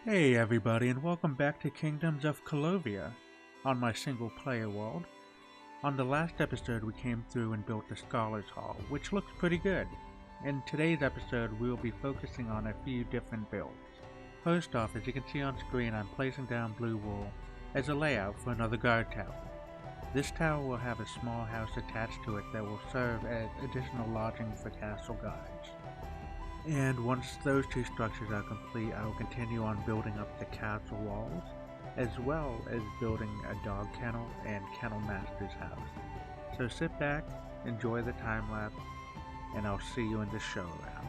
Hey everybody, and welcome back to Kingdoms of Colovia on my single player world. On the last episode we came through and built the Scholars Hall, which looks pretty good. In today's episode we will be focusing on a few different builds. First off, as you can see on screen, I'm placing down blue wool as a layout for another guard tower. This tower will have a small house attached to it that will serve as additional lodging for castle guards. And once those two structures are complete, I will continue on building up the castle walls, as well as building a dog kennel and kennel master's house. So sit back, enjoy the time lapse, and I'll see you in the show round.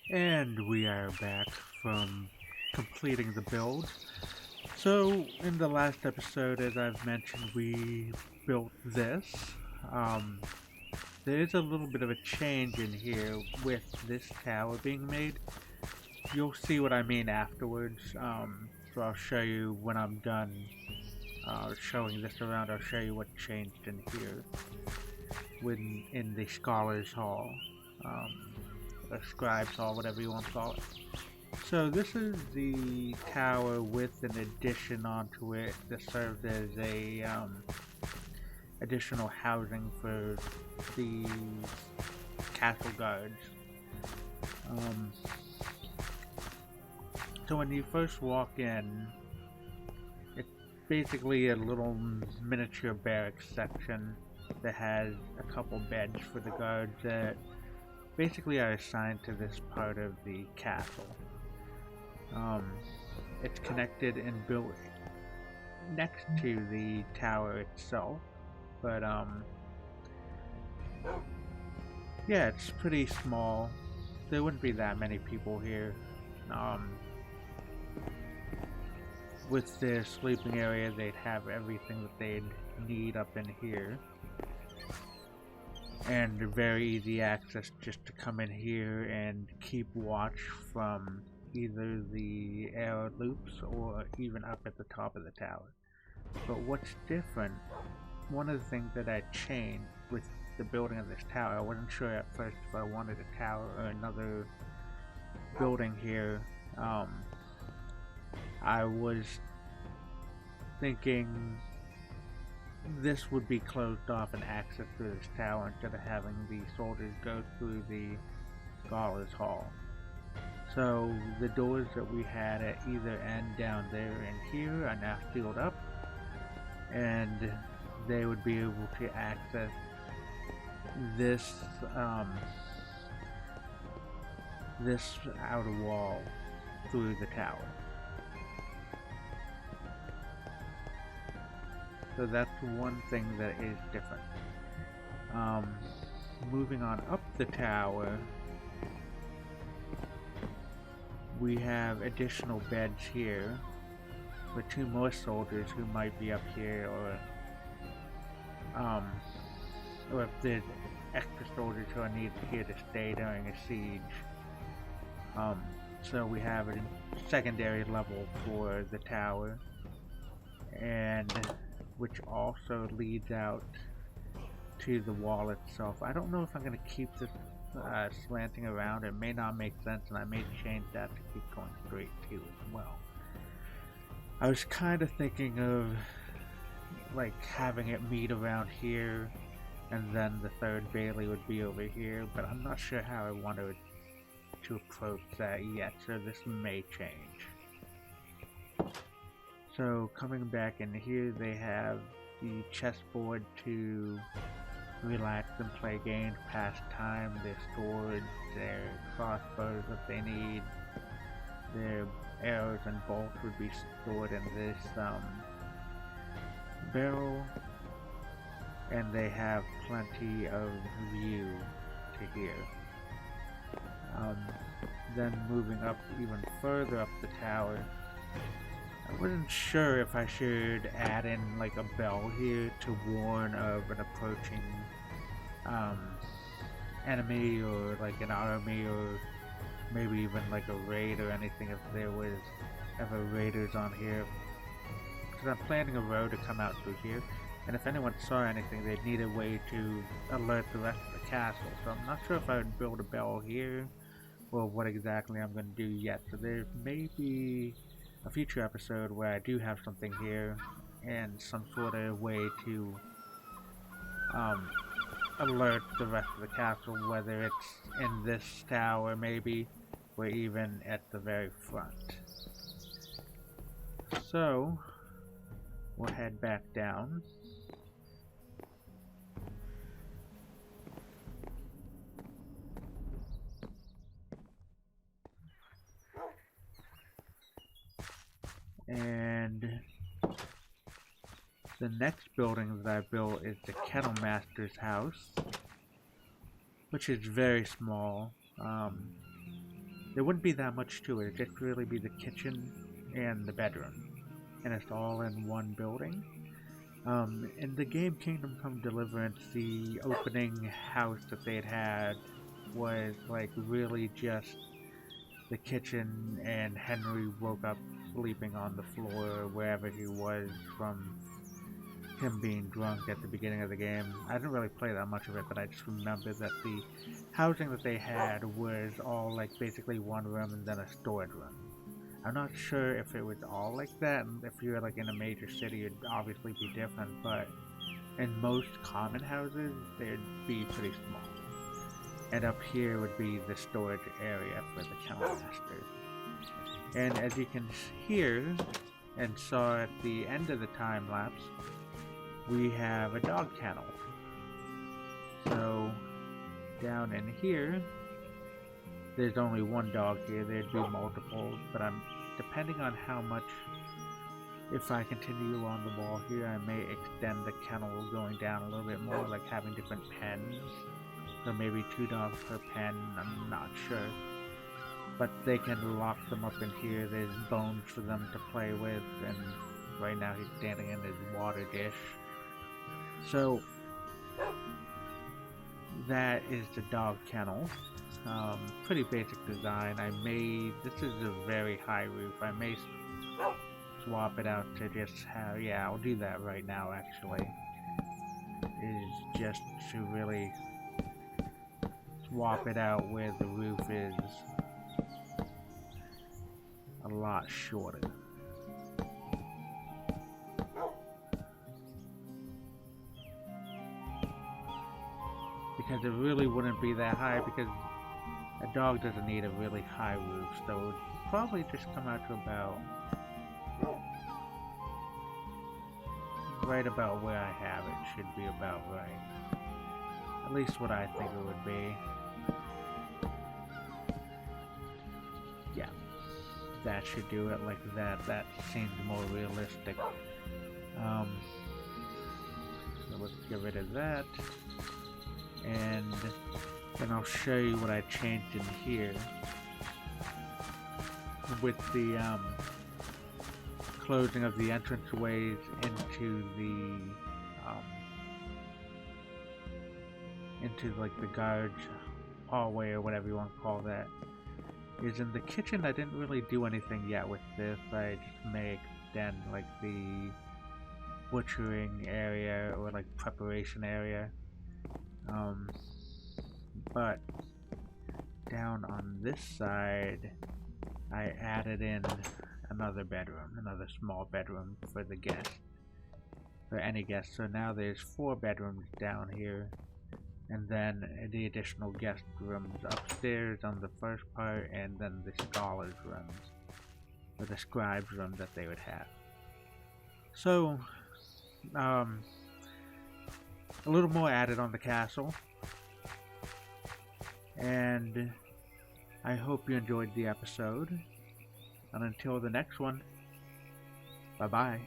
And we are back from completing the build. So, in the last episode, as I've mentioned, we built this. Um, there is a little bit of a change in here with this tower being made. You'll see what I mean afterwards. So I'll show you when I'm done showing this around. I'll show you what changed in here in the Scholars Hall. Or Scribes Hall, whatever you want to call it. So this is the tower with an addition onto it that serves as a additional housing for the castle guards. So when you first walk in, it's basically a little miniature barracks section that has a couple beds for the guards that basically are assigned to this part of the castle. It's connected and built next to the tower itself, but yeah, it's pretty small. There wouldn't be that many people here. With their sleeping area, they'd have everything that they'd need up in here. And very easy access just to come in here and keep watch from either the air loops or even up at the top of the tower. But what's different, one of the things that I changed with the building of this tower, I wasn't sure at first if I wanted a tower or another building here. I was thinking this would be closed off and access through this tower instead of having the soldiers go through the Scholars Hall. So the doors that we had at either end down there and here are now sealed up, and they would be able to access this this outer wall through the tower. So that's one thing that is different. Moving on up the tower, we have additional beds here for 2 more soldiers who might be up here, or if there's extra soldiers who are needed here to stay during a siege. So we have a secondary level for the tower, and which also leads out to the wall itself. I don't know if I'm going to keep this slanting around. It may not make sense, and I may change that to keep going straight too as well. I was kind of thinking of like having it meet around here, and then the third Bailey would be over here, but I'm not sure how I wanted to approach that yet, so this may change. So coming back in here, they have the chessboard to relax and play games, pass time, their swords, their crossbows if they need, their arrows and bolts would be stored in this barrel, and they have plenty of view to here. Then moving up even further up the tower, I wasn't sure if I should add in like a bell here to warn of an approaching enemy, or like an army, or maybe even like a raid or anything if there was ever raiders on here. Because I'm planning a road to come out through here, and if anyone saw anything, they'd need a way to alert the rest of the castle. So I'm not sure if I would build a bell here or what exactly I'm going to do yet. So there may be a future episode where I do have something here and some sort of way to alert the rest of the castle, whether it's in this tower maybe, or even at the very front. So we'll head back down. And the next building that I built is the Kennel Master's house, which is very small. there wouldn't be that much to it. It'd just really be the kitchen and the bedroom, and it's all in one building. In the game Kingdom Come Deliverance, the opening house that they'd had was like really just the kitchen, and Henry woke up sleeping on the floor wherever he was from him being drunk at the beginning of the game. I didn't really play that much of it, but I just remember that the housing that they had was all like basically one room and then a storage room. I'm not sure if it was all like that, and if you're like in a major city it'd obviously be different, but in most common houses they'd be pretty small. And up here would be the storage area for the Kennel Master. And as you can hear and saw at the end of the time lapse, we have a dog kennel. So down in here, there's only one dog here. There'd be multiples, but depending on how much, if I continue on the wall here, I may extend the kennel going down a little bit more, like having different pens. So maybe 2 dogs per pen, I'm not sure. But they can lock them up in here. There's bones for them to play with, and right now he's standing in his water dish. So that is the dog kennel. Pretty basic design. This is a very high roof. I may swap it out to just have, yeah, I'll do that right now actually. Is just to really swap it out where the roof is a lot shorter. Because it really wouldn't be that high, because a dog doesn't need a really high roof, so it would probably just come out to about right about where I have it. Should be about right. At least what I think it would be. Yeah, that should do it like that. That seems more realistic. So let's get rid of that. And then I'll show you what I changed in here with the closing of the entranceways into like the guard hallway or whatever you want to call that. Is in the kitchen I didn't really do anything yet with this. I just may extend like the butchering area or like preparation area. But down on this side, I added in another bedroom, another small bedroom for the guest, for any guest. So now there's 4 bedrooms down here, and then the additional guest rooms upstairs on the first part, and then the scholars rooms, or the scribes room that they would have. So, a little more added on the castle. And I hope you enjoyed the episode. And until the next one, bye-bye.